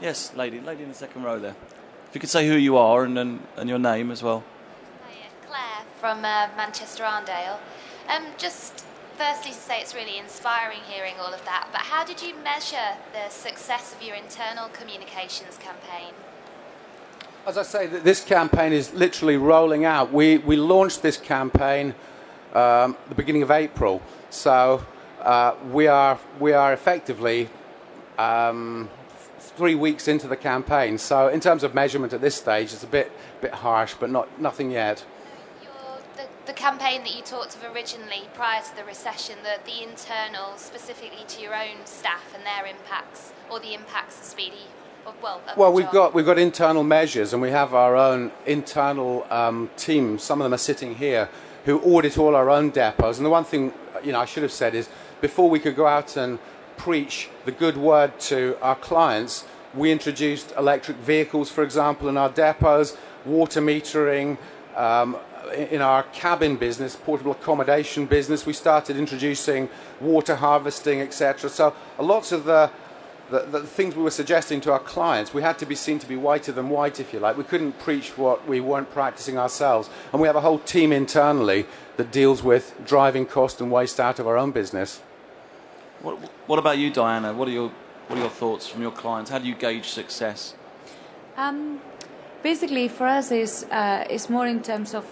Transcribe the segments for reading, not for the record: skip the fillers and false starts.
Yes, lady in the second row there. If you could say who you are and your name as well. Hiya, Claire from Manchester Arndale. Just firstly to say it's really inspiring hearing all of that, but how did you measure the success of your internal communications campaign? As I say, this campaign is literally rolling out. We launched this campaign the beginning of April, so we are effectively 3 weeks into the campaign. So in terms of measurement at this stage, it's a bit harsh, but nothing yet. The campaign that you talked of originally prior to the recession, the internal, specifically to your own staff and their impacts, or the impacts of Speedy. Well, we've got internal measures, and we have our own internal team. Some of them are sitting here, who audit all our own depots. And the one thing I should have said is, before we could go out and preach the good word to our clients, we introduced electric vehicles, for example, in our depots, water metering. In our cabin business, portable accommodation business, we started introducing water harvesting, etc. So lots of the things we were suggesting to our clients, we had to be seen to be whiter than white, if you like. We couldn't preach what we weren't practicing ourselves. And we have a whole team internally that deals with driving cost and waste out of our own business. What about you, Diana? What are your thoughts from your clients? How do you gauge success? Basically, for us, it's more in terms of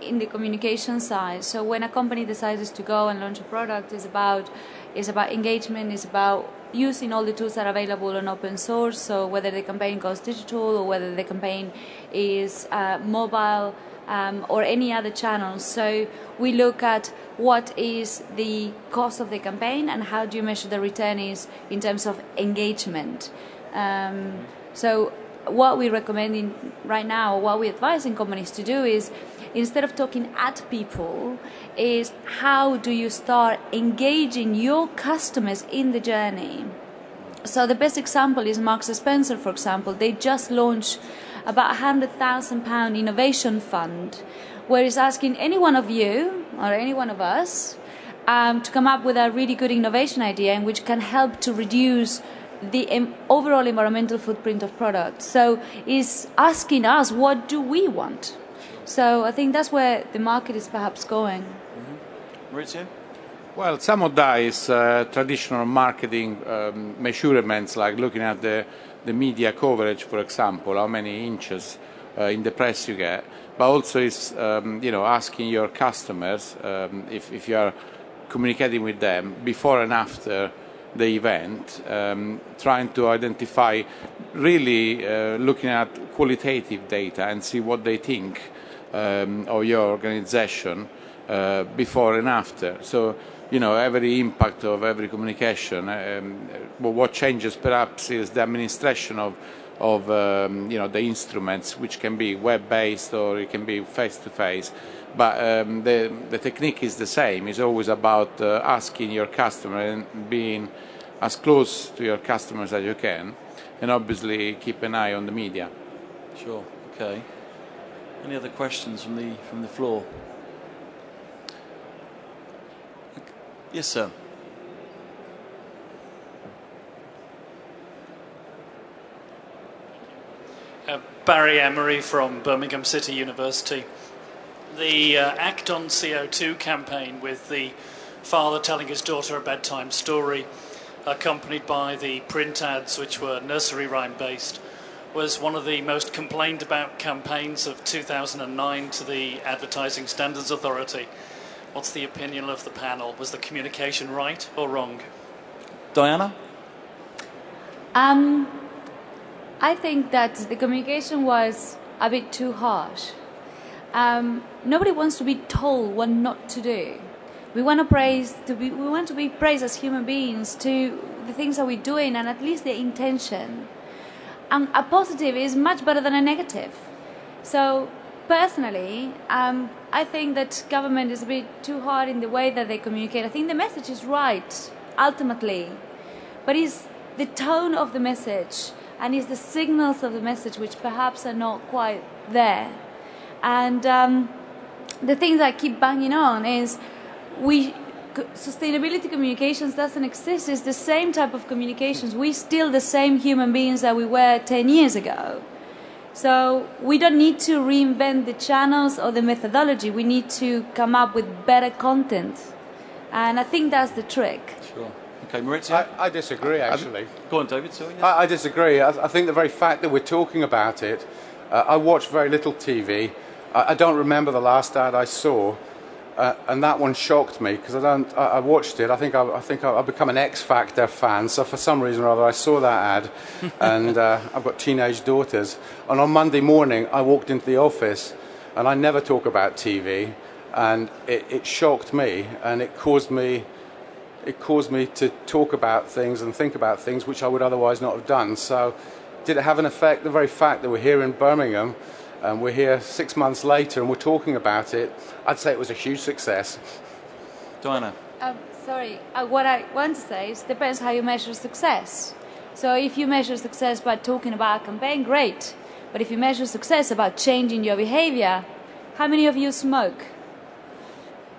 in the communication side. So when a company decides to go and launch a product, it's about engagement, it's about using all the tools that are available on open source. So whether the campaign goes digital or whether the campaign is mobile or any other channel. So we look at what is the cost of the campaign and how do you measure the return is in terms of engagement. So what we're recommending right now, what we're advising companies to do is, instead of talking at people, is how do you start engaging your customers in the journey. So the best example is Marks & Spencer, for example. They just launched about £100,000 innovation fund, where it's asking any one of you or any one of us to come up with a really good innovation idea in which can help to reduce the overall environmental footprint of products. So it's asking us, what do we want? So I think that's where the market is perhaps going. Maurizio? Well, some of that is traditional marketing measurements, like looking at the media coverage, for example, how many inches in the press you get. But also it's asking your customers if you are communicating with them before and after the event, trying to identify, really looking at qualitative data and see what they think of your organization before and after. So, every impact of every communication. What changes perhaps is the administration of the instruments, which can be web-based or it can be face-to-face. But the technique is the same. It's always about asking your customer and being as close to your customers as you can, and obviously keep an eye on the media. Sure. Okay. Any other questions from the floor? Yes, sir. Barry Emery from Birmingham City University. The Act on CO2 campaign, with the father telling his daughter a bedtime story, accompanied by the print ads, which were nursery rhyme based, was one of the most complained about campaigns of 2009 to the Advertising Standards Authority. What's the opinion of the panel? Was the communication right or wrong? Diana? I think that the communication was a bit too harsh. Nobody wants to be told what not to do. We want to be praised as human beings to the things that we're doing, and at least the intention. And a positive is much better than a negative. So personally, I think that government is a bit too hard in the way that they communicate. I think the message is right, ultimately, but it's the tone of the message and it's the signals of the message which perhaps are not quite there. And the thing that I keep banging on is we sustainability communications doesn't exist. It's the same type of communications. We're still the same human beings that we were 10 years ago. So we don't need to reinvent the channels or the methodology. We need to come up with better content. And I think that's the trick. Sure. Okay, Maurizio? I disagree, actually. Go on, David. Sorry. Yes. I disagree. I think the very fact that we're talking about it, I watch very little TV. I don't remember the last ad I saw, and that one shocked me because I watched it. I think I've become an X Factor fan. So for some reason or other, I saw that ad, and I've got teenage daughters. And on Monday morning, I walked into the office, and I never talk about TV, and it shocked me, and it caused me to talk about things and think about things which I would otherwise not have done. So did it have an effect? The very fact that we're here in Birmingham and we're here 6 months later and we're talking about it, I'd say it was a huge success. Diana? Sorry, what I want to say is it depends how you measure success. So if you measure success by talking about a campaign, great. But if you measure success about changing your behavior, how many of you smoke?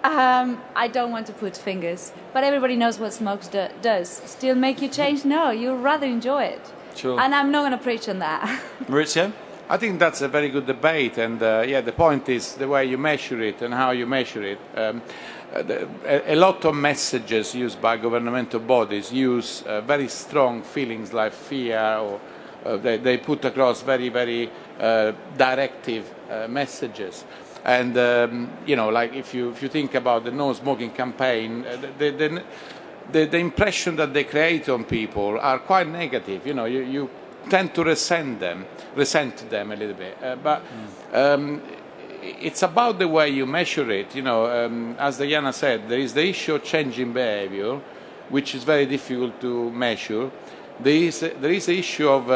I don't want to put fingers, but everybody knows what smoke does. Still make you change? No, you'd rather enjoy it. Sure. And I'm not going to preach on that. Maurizio? I think that's a very good debate, and the point is the way you measure it and how you measure it. A lot of messages used by governmental bodies use very strong feelings like fear, or they put across very, very directive messages. And like if you think about the no smoking campaign, the impression that they create on people are quite negative. You tend to resent them a little bit. But it's about the way you measure it. As Diana said, there is the issue of changing behavior, which is very difficult to measure. There is the issue of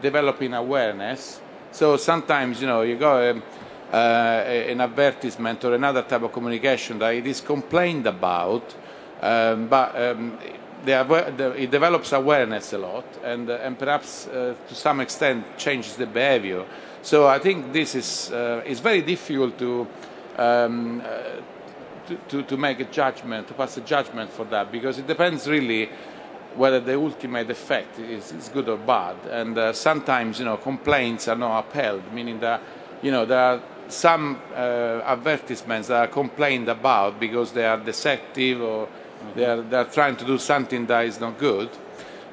developing awareness. So sometimes, you go an advertisement or another type of communication that it is complained about, but it develops awareness a lot, and perhaps to some extent changes the behavior. So I think this is very difficult to make a judgment, to pass a judgment for that, because it depends really whether the ultimate effect is good or bad. And sometimes complaints are not upheld, meaning that there are some advertisements that are complained about because they are deceptive or they are trying to do something that is not good.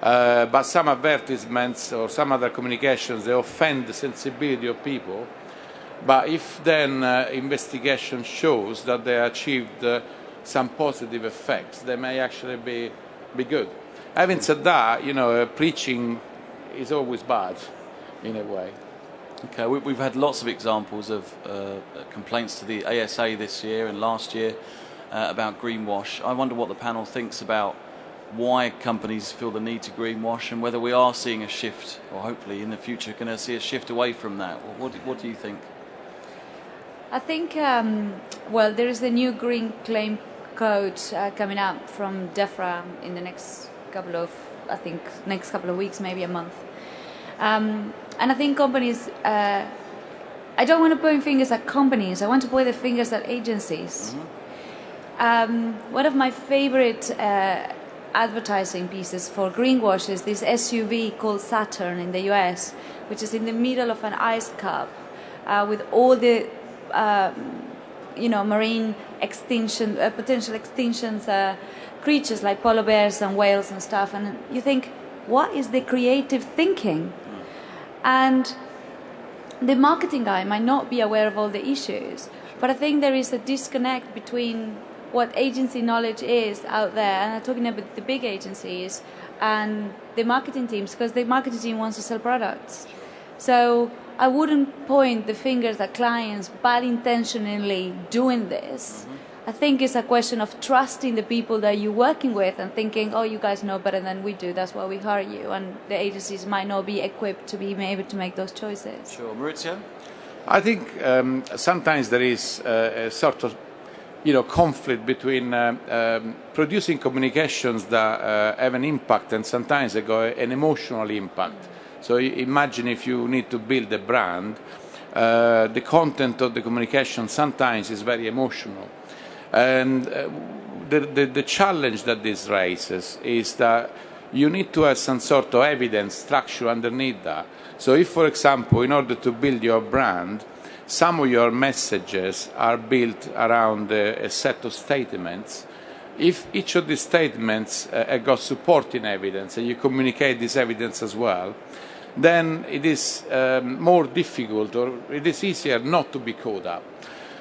But some advertisements or some other communications, they offend the sensibility of people. But if then investigation shows that they achieved some positive effects, they may actually be good. Having said that, preaching is always bad in a way. Okay, we've had lots of examples of complaints to the ASA this year and last year about greenwash. I wonder what the panel thinks about why companies feel the need to greenwash and whether we are seeing a shift, or hopefully in the future going to see a shift away from that. What do you think? I think, there is the new Green Claim Code coming up from DEFRA in the next couple of weeks, maybe a month. And I think companies, I don't want to point fingers at companies, I want to point the fingers at agencies. Mm-hmm. One of my favorite advertising pieces for greenwash is this SUV called Saturn in the US, which is in the middle of an ice cap with all the marine extinction, potential extinctions, creatures like polar bears and whales and stuff. And you think, what is the creative thinking? And the marketing guy might not be aware of all the issues, but I think there is a disconnect between what agency knowledge is out there, and I'm talking about the big agencies, and the marketing teams, because the marketing team wants to sell products. So I wouldn't point the fingers at clients bad intentionally doing this. Mm-hmm. I think it's a question of trusting the people that you're working with and thinking, oh, you guys know better than we do, that's why we hire you. And the agencies might not be equipped to be able to make those choices. Sure. Maurizio? I think sometimes there is a sort of conflict between producing communications that have an impact and sometimes they go an emotional impact. So imagine if you need to build a brand, the content of the communication sometimes is very emotional. And the challenge that this raises is that you need to have some sort of evidence structure underneath that. So if, for example, in order to build your brand, some of your messages are built around a set of statements, if each of these statements got supporting evidence and you communicate this evidence as well, then it is more difficult, or it is easier not to be caught up.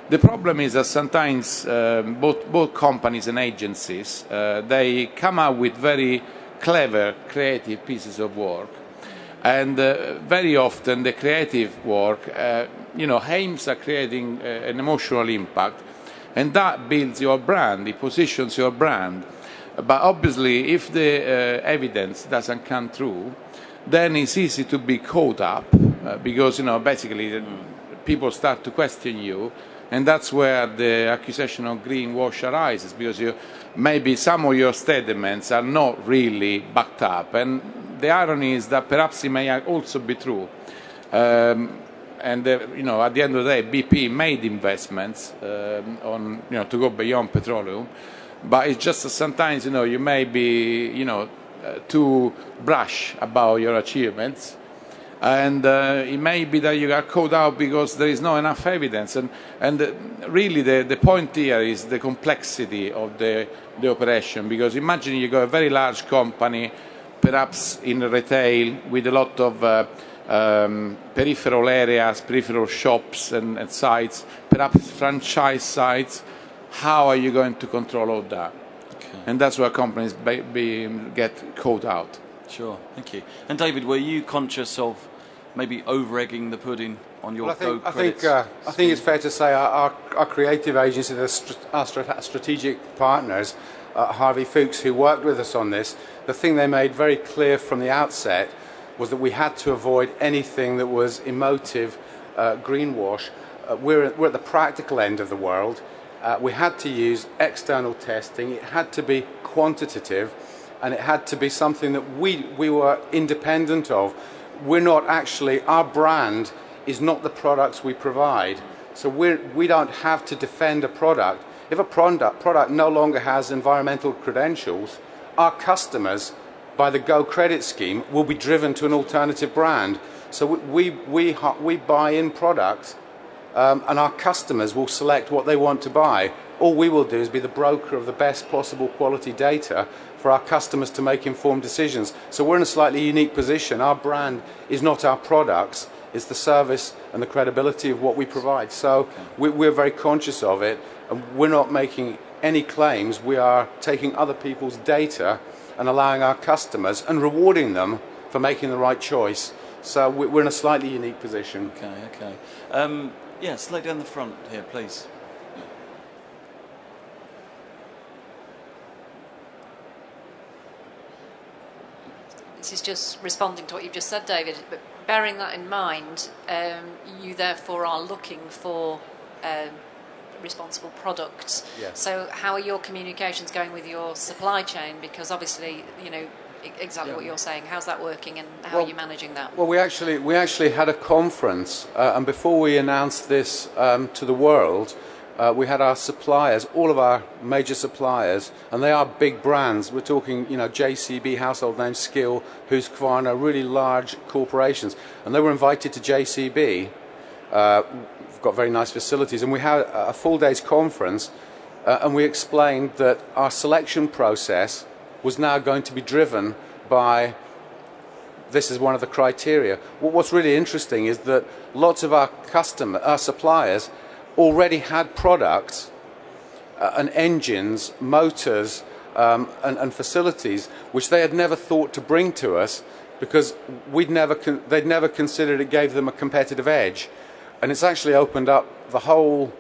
The problem is that sometimes both companies and agencies, they come up with very clever, creative pieces of work, and very often the creative work, aims at creating an emotional impact, and that builds your brand, it positions your brand. But obviously, if the evidence doesn't come through, then it's easy to be caught up, because basically people start to question you. And that's where the accusation of greenwash arises, because maybe some of your statements are not really backed up. And the irony is that perhaps it may also be true. At the end of the day, BP made investments to go beyond petroleum. But it's just that sometimes, you may be, too brash about your achievements. And it may be that you are caught out because there is not enough evidence. And really the point here is the complexity of the operation. Because imagine you got a very large company, perhaps in retail, with a lot of peripheral areas, peripheral shops and sites, perhaps franchise sites. How are you going to control all that? Okay. And that's where companies get caught out. Sure, thank you. And David, were you conscious of maybe over-egging the pudding on your Go credits? I think it's fair to say our creative agency, our strategic partners, Harvey Fuchs, who worked with us on this, the thing they made very clear from the outset was that we had to avoid anything that was emotive, greenwash. We're at the practical end of the world. We had to use external testing. It had to be quantitative, and it had to be something that we were independent of. We're not actually, our brand is not the products we provide. So we don't have to defend a product. If a product no longer has environmental credentials, our customers, by the Go Credit scheme, will be driven to an alternative brand. So we buy in products, and our customers will select what they want to buy. All we will do is be the broker of the best possible quality data for our customers to make informed decisions. So we're in a slightly unique position. Our brand is not our products, it's the service and the credibility of what we provide. So we're very conscious of it, and we're not making any claims. We are taking other people's data and allowing our customers and rewarding them for making the right choice. So we're in a slightly unique position. Okay. Yes, lay down the front here, please. This is just responding to what you've just said, David, but bearing that in mind, you therefore are looking for responsible products. Yes. So how are your communications going with your supply chain? Because obviously, exactly what you're saying. How's that working, and how are you managing that? Well, we actually had a conference, and before we announced this to the world, we had our suppliers, all of our major suppliers, and they are big brands. We're talking, JCB, household name, Skill, Husqvarna, really large corporations, and they were invited to JCB. We've got very nice facilities, and we had a full day's conference, and we explained that our selection process was now going to be driven by, this is one of the criteria. What's really interesting is that lots of our suppliers already had products and engines, motors, and facilities which they had never thought to bring to us, because they'd never considered it gave them a competitive edge. And it's actually opened up the whole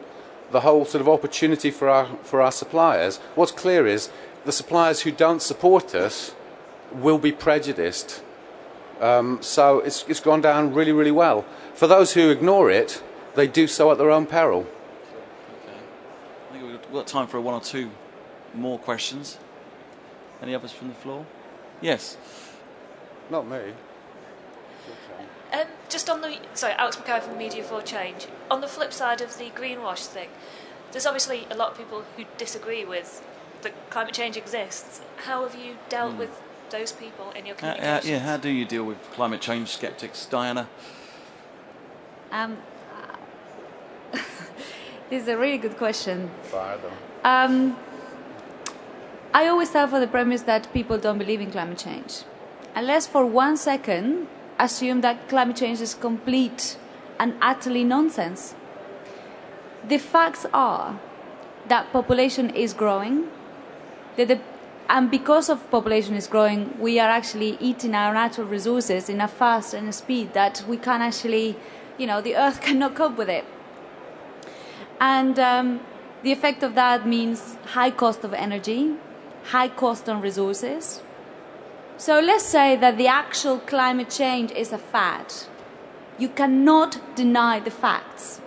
sort of opportunity for our suppliers. What's clear is the suppliers who don't support us will be prejudiced. So it's gone down really, really well. For those who ignore it, they do so at their own peril. Okay. I think we've got time for one or two more questions. Any others from the floor? Yes. Not me. Just on the... Sorry, Alex Mackay from Media for Change. On the flip side of the greenwash thing, there's obviously a lot of people who disagree with that climate change exists. How have you dealt with those people in your communications? How do you deal with climate change skeptics, Diana? This is a really good question. I always start for the premise that people don't believe in climate change. Unless for 1 second assume that climate change is complete and utterly nonsense. The facts are that population is growing, and because of population is growing, we are actually eating our natural resources in a fast and a speed that we can't actually, the earth cannot cope with it. And the effect of that means high cost of energy, high cost on resources. So let's say that the actual climate change is a fad. You cannot deny the facts.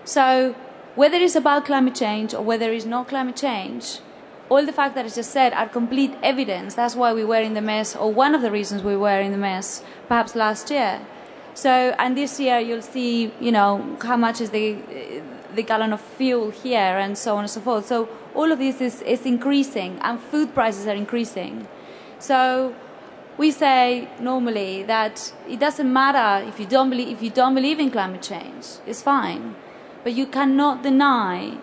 So whether it's about climate change or whether it's not climate change, all the facts that I just said are complete evidence. That's why we were in the mess, or one of the reasons we were in the mess, perhaps last year. So, and this year you'll see, how much is the gallon of fuel here and so on and so forth. So all of this is increasing, and food prices are increasing. So we say normally that it doesn't matter if you don't believe in climate change. It's fine, but you cannot deny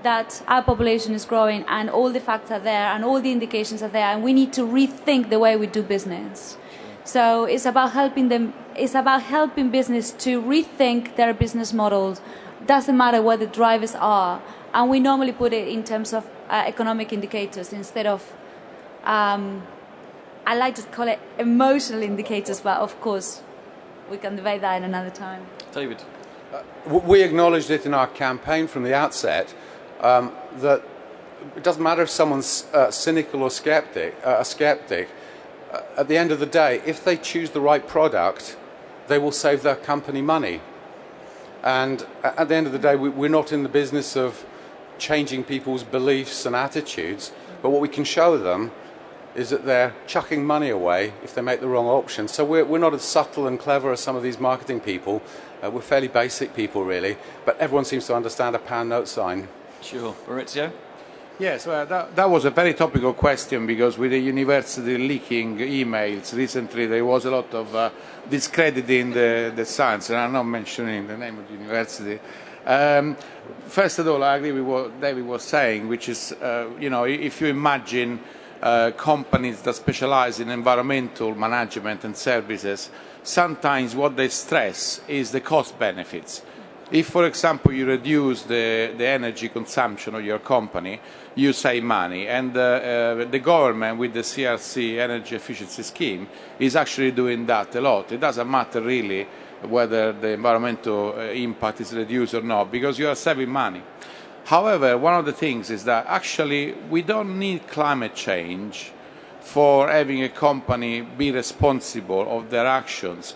that our population is growing and all the facts are there and all the indications are there, and we need to rethink the way we do business. So it's about helping them. It's about helping business to rethink their business models. Doesn't matter what the drivers are, and we normally put it in terms of economic indicators instead of I like to call it emotional indicators, but of course we can debate that in another time. David? We acknowledged it in our campaign from the outset that it doesn't matter if someone's cynical or a skeptic. At the end of the day, if they choose the right product, they will save their company money. And at the end of the day, we're not in the business of changing people's beliefs and attitudes, but what we can show them is that they're chucking money away if they make the wrong option. So we're not as subtle and clever as some of these marketing people. We're fairly basic people, really, but everyone seems to understand a pound note sign. Sure. Maurizio? Yes, well, that was a very topical question, because with the university leaking emails recently, there was a lot of discrediting the science, and I'm not mentioning the name of the university. First of all, I agree with what David was saying, which is, if you imagine companies that specialize in environmental management and services, sometimes what they stress is the cost benefits. If, for example, you reduce the energy consumption of your company, you save money, and the government with the CRC energy efficiency scheme is actually doing that a lot. It doesn't matter really whether the environmental impact is reduced or not, because you are saving money. However, one of the things is that actually we don't need climate change for having a company be responsible of their actions,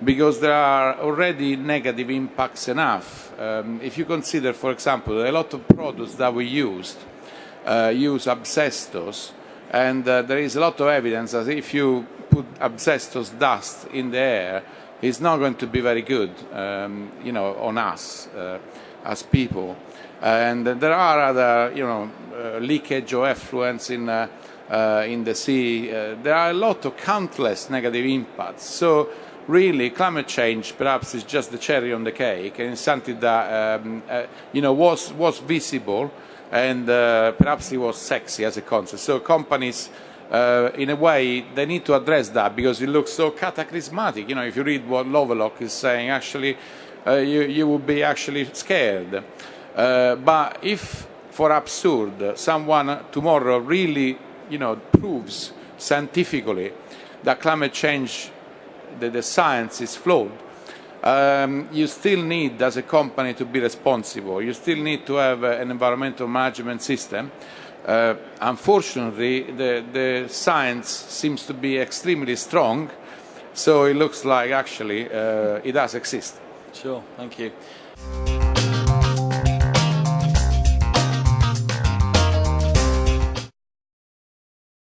because there are already negative impacts enough. If you consider, for example, a lot of products that we use asbestos, and there is a lot of evidence that if you put asbestos dust in the air, it's not going to be very good, on us as people. And there are other, leakage or effluents in the sea. There are a lot of countless negative impacts. So really, climate change perhaps is just the cherry on the cake, and it's something that was visible, and perhaps it was sexy as a concept. So companies, in a way, they need to address that, because it looks so cataclysmatic. If you read what Lovelock is saying, actually, you would be actually scared. But if, for absurd, someone tomorrow really, proves scientifically that climate change, that the science is flawed, you still need, as a company, to be responsible. You still need to have an environmental management system. Unfortunately, the science seems to be extremely strong, so it looks like actually it does exist. Sure, thank you.